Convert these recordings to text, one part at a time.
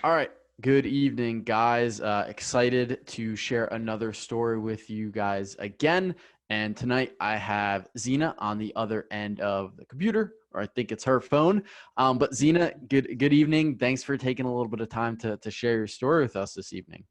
All right. Good evening, guys. Excited to share another story with you guys again. And tonight I have Zeena on the other end of the computer, or I think it's her phone. But Zeena, good evening. Thanks for taking a little bit of time to share your story with us this evening.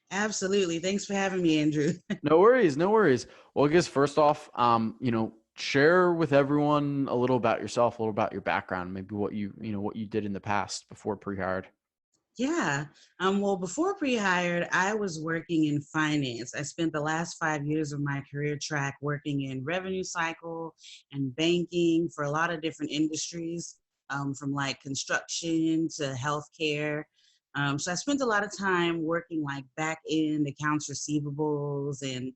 Absolutely. Thanks for having me, Andrew. No worries, no worries. Well, I guess first off, share with everyone a little about yourself, a little about your background, maybe what you did in the past before pre-hired. Yeah. Well, before pre-hired, I was working in finance. I spent the last 5 years of my career track working in revenue cycle and banking for a lot of different industries, from like construction to healthcare. So I spent a lot of time working like back end accounts receivables and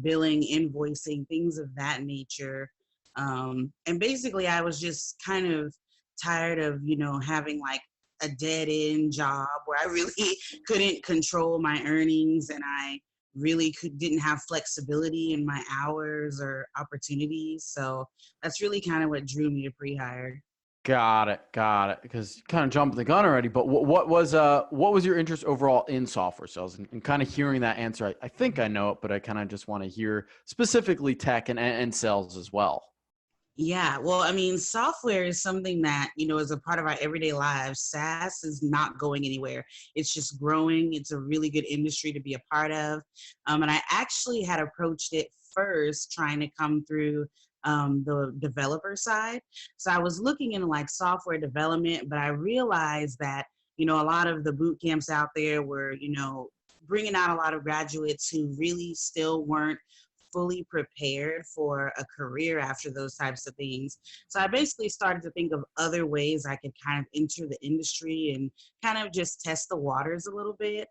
billing, invoicing, things of that nature. And basically, I was just kind of tired of, having like a dead end job where I really couldn't control my earnings and I really didn't have flexibility in my hours or opportunities. So that's really kind of what drew me to pre-hire. Got it, got it. Because you kind of jumped the gun already. But what was your interest overall in software sales? And kind of hearing that answer, I think I know it, but I kind of just want to hear specifically tech and sales as well. Yeah, well, I mean, software is something that, is a part of our everyday lives. SaaS is not going anywhere. It's just growing. It's a really good industry to be a part of. And I actually had approached it first trying to come through the developer side. So I was looking into like software development, but I realized that, a lot of the boot camps out there were, bringing out a lot of graduates who really still weren't fully prepared for a career after those types of things. So I basically started to think of other ways I could kind of enter the industry and kind of just test the waters a little bit.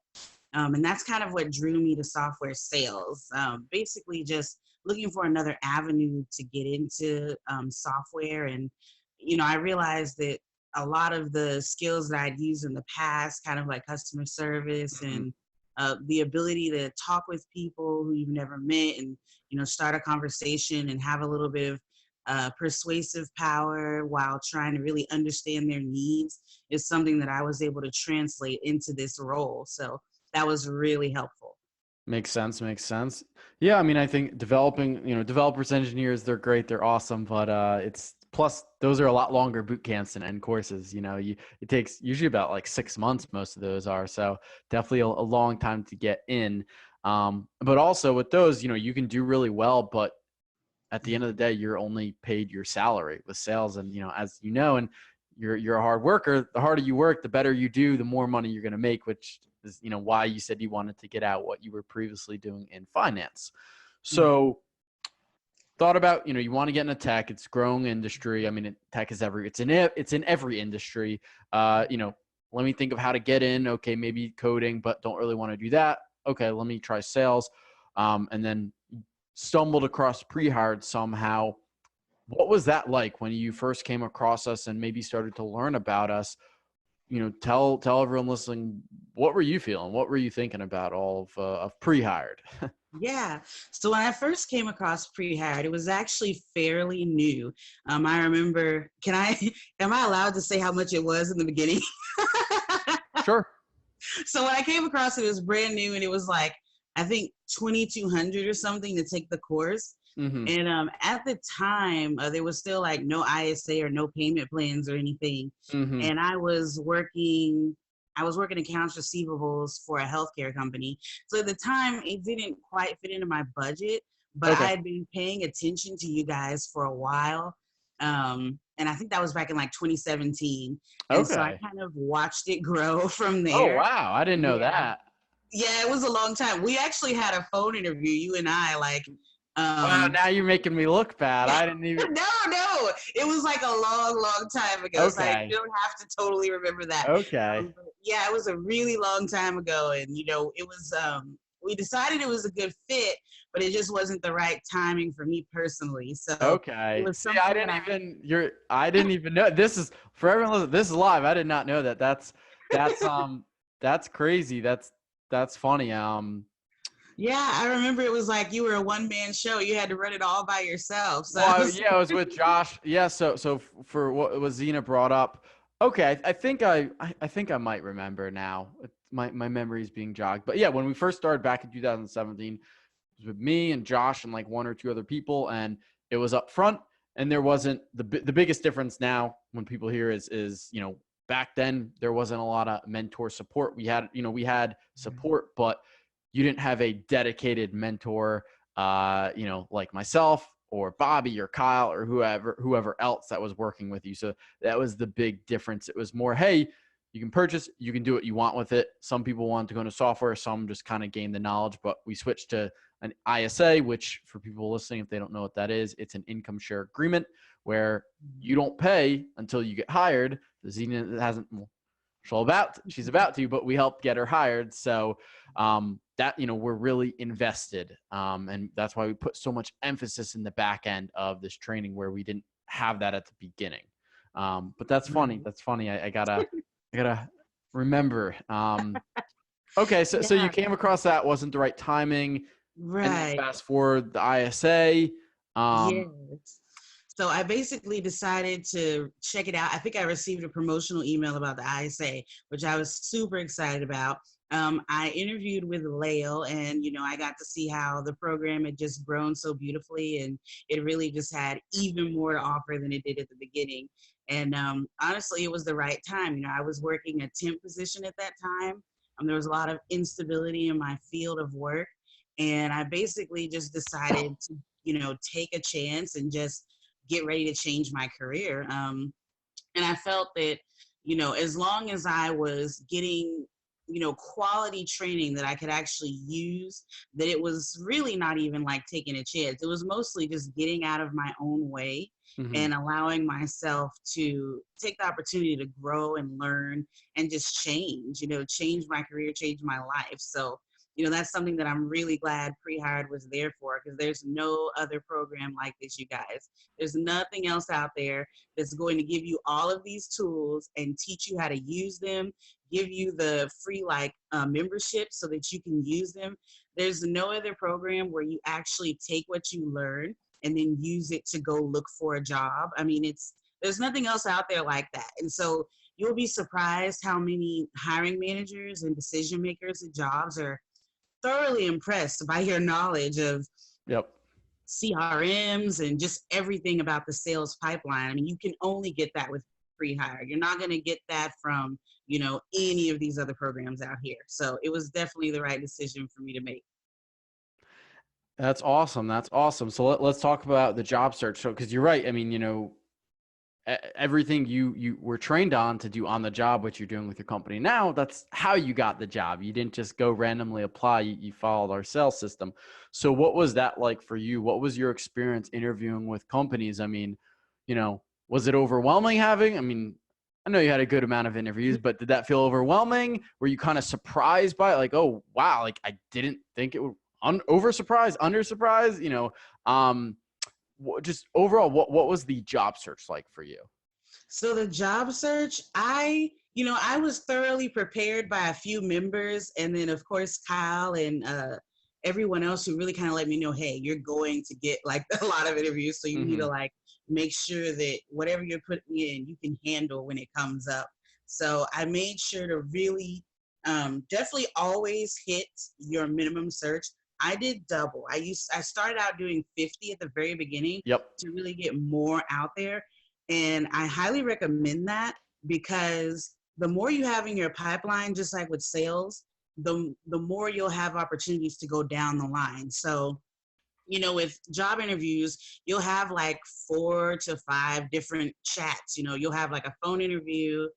And that's kind of what drew me to software sales. Basically, just looking for another avenue to get into software. And, I realized that a lot of the skills that I'd used in the past, kind of like customer service Mhm. and the ability to talk with people who you've never met and, start a conversation and have a little bit of persuasive power while trying to really understand their needs is something that I was able to translate into this role. So that was really helpful. Makes sense. Makes sense. Yeah, I mean, I think developing, developers, engineers, they're great, they're awesome, but it's plus those are a lot longer boot camps and courses. It takes usually about like 6 months. Most of those are so definitely a long time to get in. But also with those, you can do really well, but at the end of the day, you're only paid your salary with sales, and as you know, and you're a hard worker. The harder you work, the better you do, the more money you're going to make, which is why you said you wanted to get out what you were previously doing in finance. Right. So thought about you want to get into tech. It's growing industry. I mean, tech is it's in every industry. Let me think of how to get in. Okay, maybe coding, but don't really want to do that. Okay, let me try sales, and then stumbled across pre-hired somehow. What was that like when you first came across us and maybe started to learn about us? Tell everyone listening, what were you feeling? What were you thinking about all of pre-hired? Yeah. So when I first came across pre-hired, it was actually fairly new. I remember, am I allowed to say how much it was in the beginning? Sure. So when I came across it, it was brand new and it was like, I think 2,200 or something to take the course. Mm-hmm. And at the time, there was still like no ISA or no payment plans or anything. Mm-hmm. And I was working accounts receivables for a healthcare company. So at the time, it didn't quite fit into my budget, but I Okay. had been paying attention to you guys for a while. And I think that was back in like 2017. And so I Okay. kind of watched it grow from Oh there. wow, I didn't know Yeah. that. Yeah, it was a long time. We actually had a phone interview, you and I, like, Wow, um, now you're making me look bad. I didn't even. no, it was like a long, long time ago. So I Okay. don't have to totally remember that. Okay. But yeah, it was a really long time ago. And, it was, we decided it was a good fit, but it just wasn't the right timing for me personally. So it Okay. was See, something that I didn't even know. This is for everyone listening. This is live. I did not know that. That's that's crazy. That's funny. yeah, I remember it was like you were a one-man show. You had to run it all by yourself. So I Well, was, yeah, I was with Josh. Yeah, so for what was Zeena brought up. Okay, I think I might remember now. My memory is being jogged. But yeah, when we first started back in 2017, it was with me and Josh and like one or two other people, and it was up front. And there wasn't the biggest difference now when people hear is back then there wasn't a lot of mentor support. We had support, but you didn't have a dedicated mentor, like myself or Bobby or Kyle or whoever else that was working with you. So that was the big difference. It was more, hey, you can purchase, you can do what you want with it. Some people want to go into software, some just kind of gain the knowledge, but we switched to an ISA, which for people listening, if they don't know what that is, it's an income share agreement where you don't pay until you get hired. The Zeena hasn't, well, she's about to, but we helped get her hired. So that, we're really invested. And that's why we put so much emphasis in the back end of this training where we didn't have that at the beginning. But that's funny. Right. That's funny. I gotta remember. Okay. So you Yeah. came across that, wasn't the right timing. And then Right. fast forward the ISA. Um, Yes. So I basically decided to check it out. I think I received a promotional email about the ISA, which I was super excited about. I interviewed with Lael, and I got to see how the program had just grown so beautifully, and it really just had even more to offer than it did at the beginning. And honestly, it was the right time. I was working a temp position at that time. There was a lot of instability in my field of work, and I basically just decided to take a chance and just get ready to change my career. And I felt that, as long as I was getting, quality training that I could actually use, that it was really not even like taking a chance. It was mostly just getting out of my own way mhm. and allowing myself to take the opportunity to grow and learn and just change, change my career, change my life. So, that's something that I'm really glad Pre-Hired was there for, because there's no other program like this, you guys. There's nothing else out there that's going to give you all of these tools and teach you how to use them, give you the free membership so that you can use them. There's no other program where you actually take what you learn and then use it to go look for a job. I mean, there's nothing else out there like that. And so you'll be surprised how many hiring managers and decision makers at jobs are thoroughly impressed by your knowledge of Yep. CRMs and just everything about the sales pipeline. I mean, you can only get that with Pre-Hired. You're not going to get that from, any of these other programs out here. So it was definitely the right decision for me to make. That's awesome. That's awesome. So let's talk about the job search. So, because you're right. I mean, everything you were trained on to do on the job, what you're doing with your company now, that's how you got the job. You didn't just go randomly apply. You followed our sales system. So what was that like for you? What was your experience interviewing with companies? I mean, was it overwhelming having, I mean, I know you had a good amount of interviews, but did that feel overwhelming? Were you kind of surprised by it? Like, oh, wow, like I didn't think it would over surprised, under surprised, um, just overall, what was the job search like for you? So the job search, I was thoroughly prepared by a few members, and then of course Kyle and everyone else who really kind of let me know, hey, you're going to get like a lot of interviews, so you need to Hmm. like make sure that whatever you're putting in, you can handle when it comes up. So I made sure to really, definitely always hit your minimum search. I did double. I started out doing 50 at the very beginning Yep. to really get more out there, and I highly recommend that, because the more you have in your pipeline, just like with sales, the more you'll have opportunities to go down the line. So, with job interviews, you'll have like 4 to 5 different chats. You'll have like a phone interview,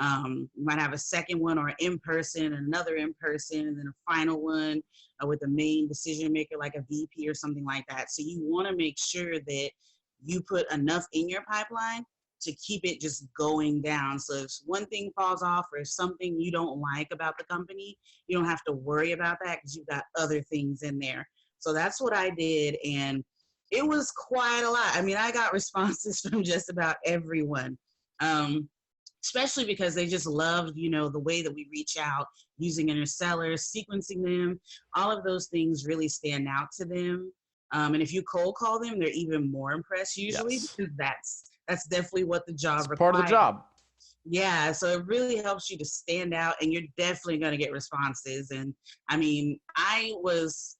you might have a second one or in person, another in person, and then a final one with the main decision maker, like a VP or something like that. So you want to make sure that you put enough in your pipeline to keep it just going down. So if one thing falls off or something you don't like about the company, you don't have to worry about that because you've got other things in there. So that's what I did. And it was quite a lot. I mean, I got responses from just about everyone, especially because they just loved, the way that we reach out using interstellars, sequencing them. All of those things really stand out to them. And if you cold call them, they're even more impressed usually, Yes. because that's definitely what the It's job part of the requires. job. Yeah, so it really helps you to stand out, and you're definitely going to get responses. And I mean, I was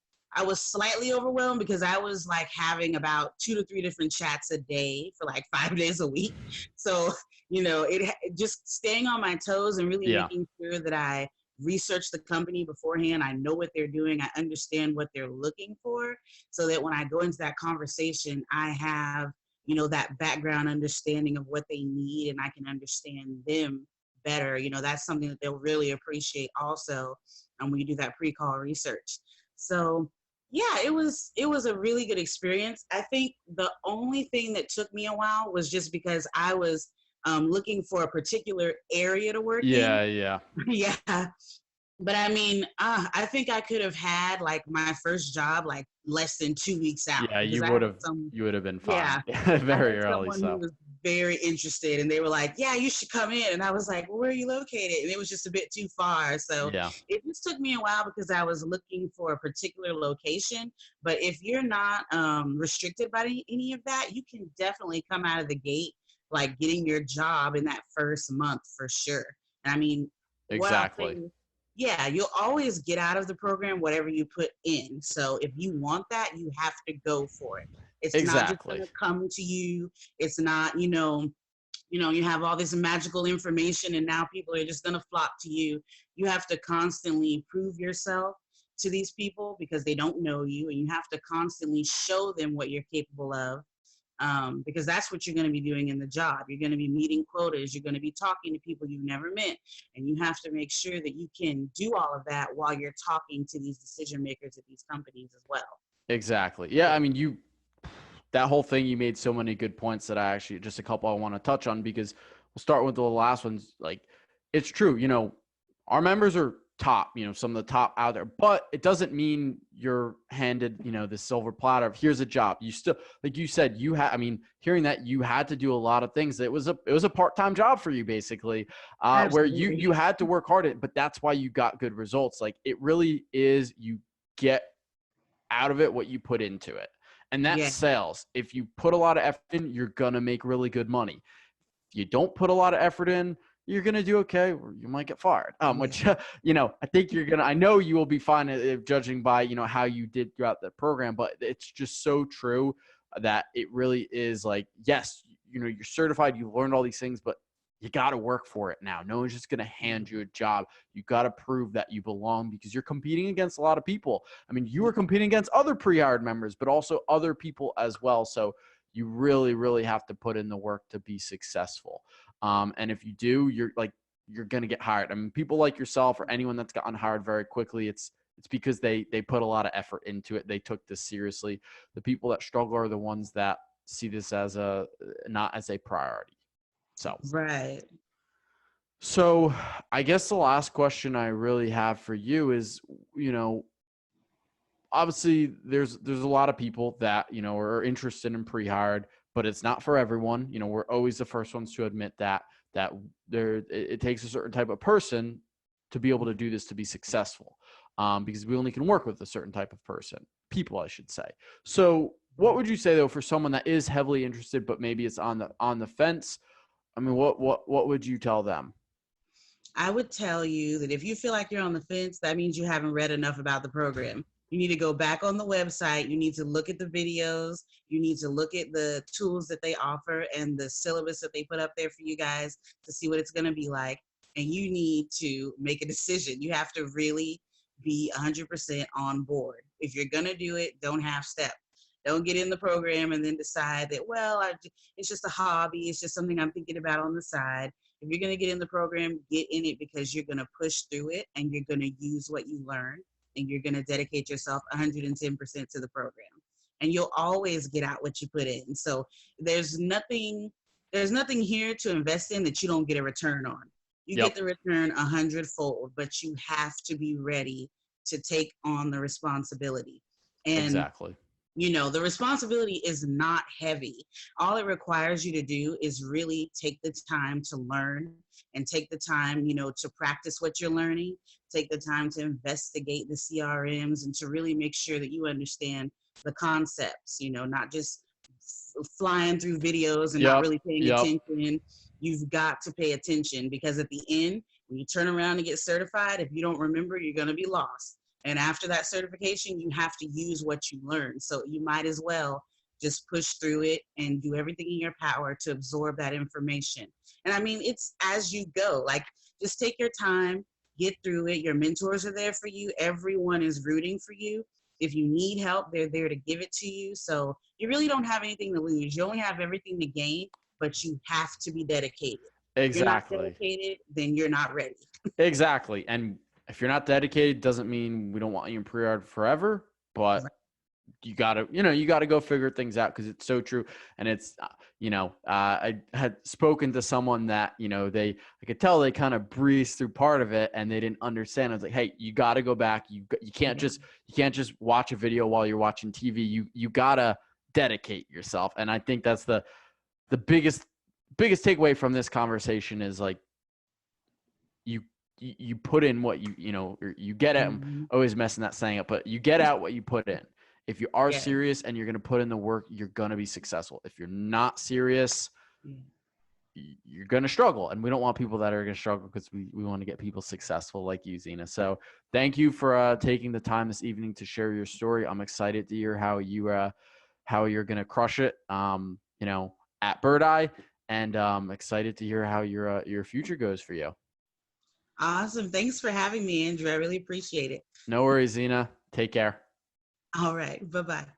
slightly overwhelmed because I was like having about 2 to 3 different chats a day for like 5 days a week. So just staying on my toes and really Yeah, making sure that I research the company beforehand. I know what they're doing. I understand what they're looking for, so that when I go into that conversation, I have that background understanding of what they need, and I can understand them better. That's something that they'll really appreciate also, when you do that pre-call research. So yeah, it was a really good experience. I think the only thing that took me a while was just because I was looking for a particular area to work in. yeah, yeah, Yeah, but I mean, I think I could have had like my first job like less than 2 weeks out, yeah. because You I would had have, some, you would have been fine yeah, I very had early. someone who So was very interested, and they were like, "Yeah, you should come in." And I was like, "Well, where are you located?" And it was just a bit too far. So yeah, it just took me a while because I was looking for a particular location. But if you're not restricted by any of that, you can definitely come out of the gate like getting your job in that first month for sure. And I mean, what I'll say exactly, is, yeah, you'll always get out of the program whatever you put in. So if you want that, you have to go for it. It's not just going exactly, to come to you. It's not, you have all this magical information and now people are just going to flock to you. You have to constantly prove yourself to these people because they don't know you, and you have to constantly show them what you're capable of, because that's what you're going to be doing in the job. You're going to be meeting quotas. You're going to be talking to people you've never met. And you have to make sure that you can do all of that while you're talking to these decision makers at these companies as well. exactly. Yeah, I mean, that whole thing, you made so many good points that I actually just a couple I want to touch on, because we'll start with the last ones. Like, it's true, our members are top, some of the top out there, but it doesn't mean you're handed, the silver platter of here's a job. You still, like you said, I mean, hearing that you had to do a lot of things. It was a part-time job for you basically, where you Absolutely. had to work hard at, but that's why you got good results. Like, it really is, you get out of it what you put into it. And that's Yeah. sales. If you put a lot of effort in, you're going to make really good money. If you don't put a lot of effort in, you're going to do okay, or you might get fired. Yeah. Which, I think I know you will be fine if judging by, how you did throughout the program, but it's just so true that it really is like, yes, you're certified, you learned all these things, but you got to work for it now. No one's just going to hand you a job. You got to prove that you belong, because you're competing against a lot of people. I mean, you were competing against other pre-hired members, but also other people as well. So you really, really have to put in the work to be successful. And if you do, you're going to get hired. I mean, people like yourself or anyone that's gotten hired very quickly, it's because they put a lot of effort into it. They took this seriously. The people that struggle are the ones that see this as not as a priority. So Right. so I guess the last question I really have for you is, you know, obviously there's a lot of people that, are interested in pre-hired, but it's not for everyone. We're always the first ones to admit that it takes a certain type of person to be able to do this, to be successful. Because we only can work with a certain type of people, I should say. So what would you say though, for someone that is heavily interested, but maybe it's on the fence? I mean, what would you tell them? I would tell you that if you feel like you're on the fence, that means you haven't read enough about the program. You need to go back on the website. You need to look at the videos. You need to look at the tools that they offer and the syllabus that they put up there for you guys to see what it's going to be like. And you need to make a decision. You have to really be 100% on board. If you're going to do it, don't half step. Don't get in the program and then decide that, well, it's just a hobby. It's just something I'm thinking about on the side. If you're going to get in the program, get in it because you're going to push through it and you're going to use what you learn, and you're going to dedicate yourself 110% to the program. And you'll always get out what you put in. So there's nothing here to invest in that you don't get a return on. You get Yep, the return 100-fold, but you have to be ready to take on the responsibility. And exactly. the responsibility is not heavy. All it requires you to do is really take the time to learn, and take the time, to practice what you're learning, take the time to investigate the CRMs, and to really make sure that you understand the concepts, not just flying through videos and not Yep, really paying yep. attention. you've got to pay attention, because at the end, when you turn around and get certified, if you don't remember, you're going to be lost. And after that certification, you have to use what you learned. So you might as well just push through it and do everything in your power to absorb that information. And I mean, it's as you go. Like, just take your time, get through it. Your mentors are there for you. Everyone is rooting for you. If you need help, they're there to give it to you. So you really don't have anything to lose. You only have everything to gain, but you have to be dedicated. If you're not Exactly. dedicated, then you're not ready. Exactly. And if you're not dedicated, doesn't mean we don't want you in pre-art forever, but you gotta, you gotta go figure things out, because it's so true. And it's, I had spoken to someone that, I could tell they kind of breezed through part of it and they didn't understand. I was like, hey, you gotta go back. You can't just watch a video while you're watching TV. You gotta dedicate yourself. And I think that's the biggest takeaway from this conversation is like, you put in what you get at. I'm Mm-hmm. always messing that saying up, but you get out what you put in. If you are Yeah. serious and you're going to put in the work, you're going to be successful. If you're not serious, you're going to struggle. And we don't want people that are going to struggle, because we want to get people successful like you, Zeena. So thank you for taking the time this evening to share your story. I'm excited to hear how you're going to crush it, at Bird Eye, and excited to hear how your future goes for you. Awesome. Thanks for having me, Andrew. I really appreciate it. No worries, Zeena. Take care. All right. Bye-bye.